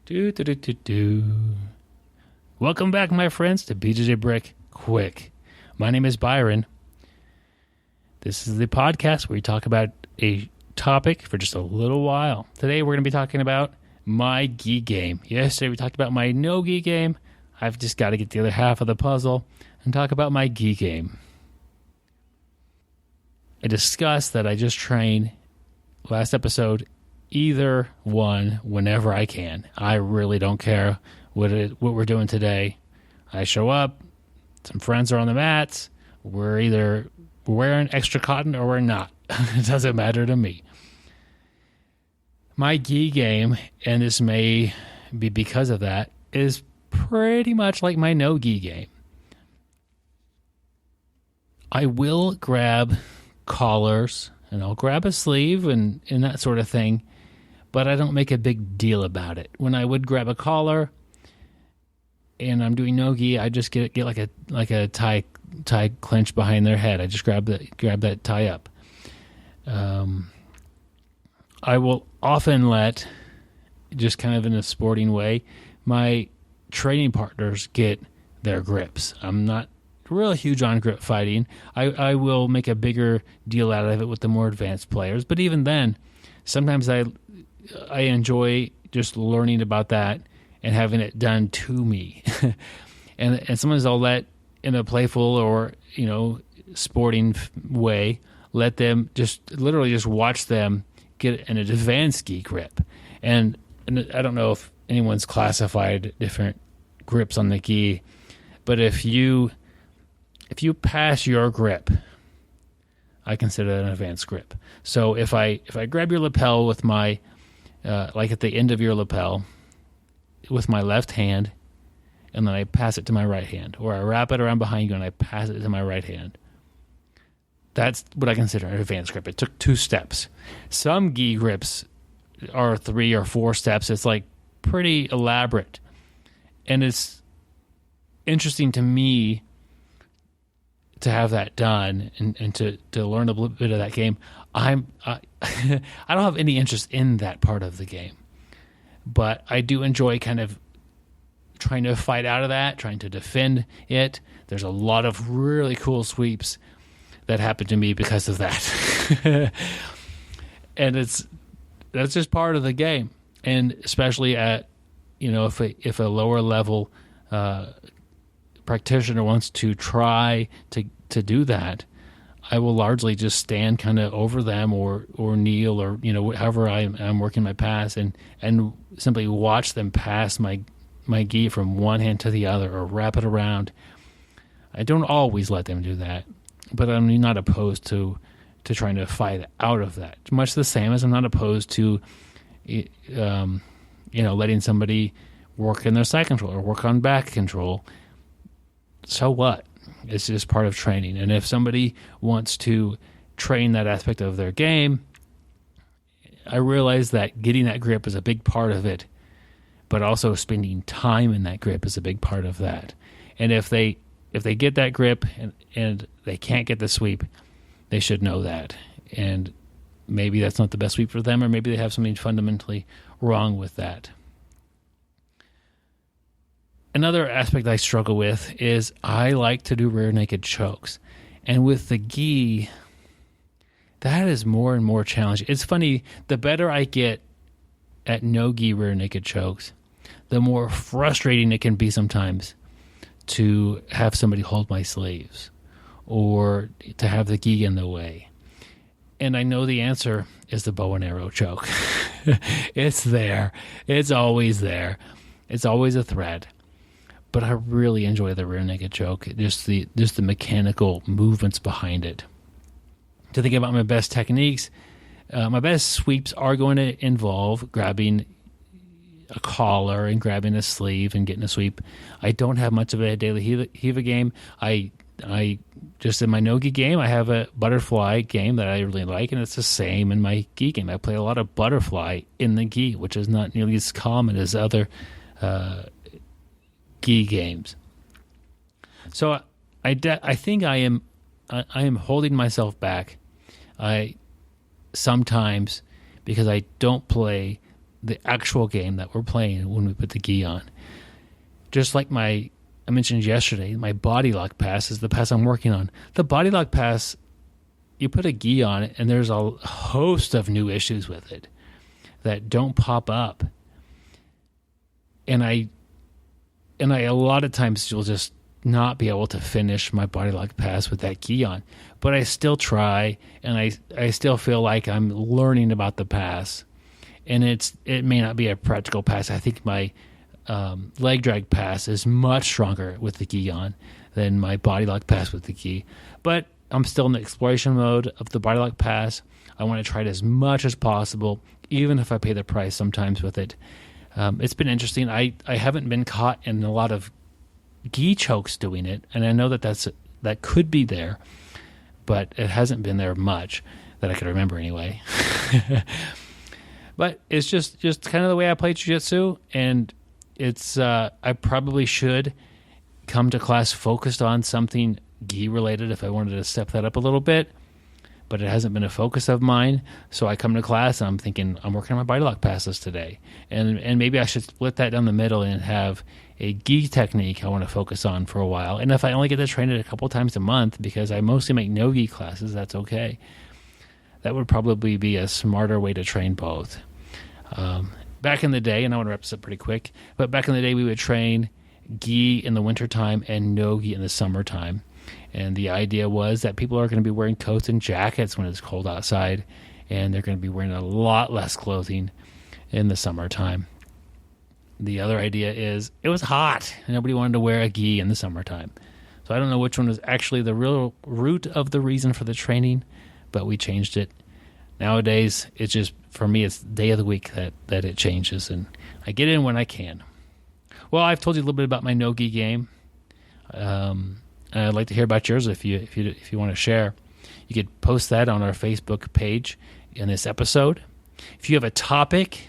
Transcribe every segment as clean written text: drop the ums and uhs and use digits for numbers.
Do, do, do, do, do. Welcome back, my friends, to BjjBrick Quick. My name is Byron. This is the podcast where we talk about a topic for just a little while. Today, we're going to be talking about my gi game. Yesterday, we talked about my no gi game. I've just got to get the other half of the puzzle and talk about my gi game. I discussed that I just train last episode either one whenever I can. I really don't care what we're doing today. I show up, some friends are on the mats, we're either wearing extra cotton or we're not. It doesn't matter to me. My gi game, and this may be because of that, is pretty much like my no gi game. I will grab collars and I'll grab a sleeve and that sort of thing, but I don't make a big deal about it. When I would grab a collar and I'm doing no-gi, I just get like a tie clench behind their head. I just grab that tie up. I will often let, just kind of in a sporting way, my training partners get their grips. I'm not real huge on grip fighting. I will make a bigger deal out of it with the more advanced players, but even then, sometimes I enjoy just learning about that and having it done to me. and sometimes I'll let, in a playful or, sporting way, let them literally just watch them get an advanced gi grip. And I don't know if anyone's classified different grips on the gi, but if you pass your grip, I consider that an advanced grip. So if I grab your lapel with my like at the end of your lapel with my left hand, and then I pass it to my right hand, or I wrap it around behind you and I pass it to my right hand, that's what I consider an advanced grip. It took 2 steps. Some gi grips are 3 or 4 steps. It's like pretty elaborate, and it's interesting to me to have that done and to learn a little bit of that game. I don't have any interest in that part of the game, but I do enjoy kind of trying to fight out of that, trying to defend it. There's a lot of really cool sweeps that happen to me because of that. And that's just part of the game. And especially at, if a lower level practitioner wants to try to do that, I will largely just stand kind of over them or kneel or however I'm working my pass and simply watch them pass my gi from one hand to the other or wrap it around. I don't always let them do that, but I'm not opposed to trying to fight out of that. Much the same as I'm not opposed to letting somebody work in their side control or work on back control. So what? It's just part of training. And if somebody wants to train that aspect of their game, I realize that getting that grip is a big part of it, but also spending time in that grip is a big part of that. And if they get that grip and they can't get the sweep, they should know that. And maybe that's not the best sweep for them, or maybe they have something fundamentally wrong with that. Another aspect I struggle with is I like to do rear naked chokes. And with the gi, that is more and more challenging. It's funny, the better I get at no-gi rear naked chokes, the more frustrating it can be sometimes to have somebody hold my sleeves or to have the gi in the way. And I know the answer is the bow and arrow choke. It's there. It's always there. It's always a threat. But I really enjoy the rear naked choke, just the mechanical movements behind it. To think about my best techniques, my best sweeps are going to involve grabbing a collar and grabbing a sleeve and getting a sweep. I don't have much of a daily Hiva game. I just in my no-gi game, I have a butterfly game that I really like, and it's the same in my gi game. I play a lot of butterfly in the gi, which is not nearly as common as other gi games. So I think I am holding myself back. I sometimes, because I don't play the actual game that we're playing when we put the gi on. Just like I mentioned yesterday, my body lock pass is the pass I'm working on. The body lock pass, you put a gi on it, and there's a host of new issues with it that don't pop up. And I a lot of times you'll just not be able to finish my body lock pass with that gi on. But I still try, and I still feel like I'm learning about the pass. And it may not be a practical pass. I think my leg drag pass is much stronger with the gi on than my body lock pass with the gi. But I'm still in the exploration mode of the body lock pass. I want to try it as much as possible, even if I pay the price sometimes with it. It's been interesting. I haven't been caught in a lot of gi chokes doing it, and I know that could be there, but it hasn't been there much that I can remember anyway. But it's just kind of the way I play jiu-jitsu, and it's I probably should come to class focused on something gi related if I wanted to step that up a little bit, but it hasn't been a focus of mine. So I come to class and I'm thinking I'm working on my body lock passes today, and maybe I should split that down the middle and have a gi technique I want to focus on for a while. And if I only get to train it a couple times a month, because I mostly make no gi classes, that's okay. That would probably be a smarter way to train both. Back in the day, and I want to wrap this up pretty quick, but back in the day we would train gi in the wintertime and no gi in the summertime. And the idea was that people are going to be wearing coats and jackets when it's cold outside, and they're going to be wearing a lot less clothing in the summertime. The other idea is it was hot, and nobody wanted to wear a gi in the summertime. So I don't know which one was actually the real root of the reason for the training, but we changed it. Nowadays, it's just, for me, it's day of the week that it changes, and I get in when I can. Well, I've told you a little bit about my no-gi game. I'd like to hear about yours if you want to share. You could post that on our Facebook page in this episode. If you have a topic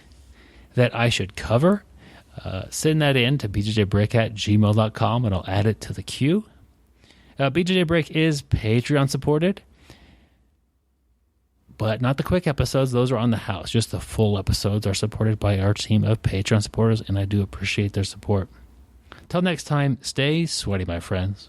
that I should cover, send that in to BjjBrick@gmail.com, and I'll add it to the queue. BjjBrick is Patreon supported, but not the quick episodes. Those are on the house. Just the full episodes are supported by our team of Patreon supporters, and I do appreciate their support. Till next time, stay sweaty, my friends.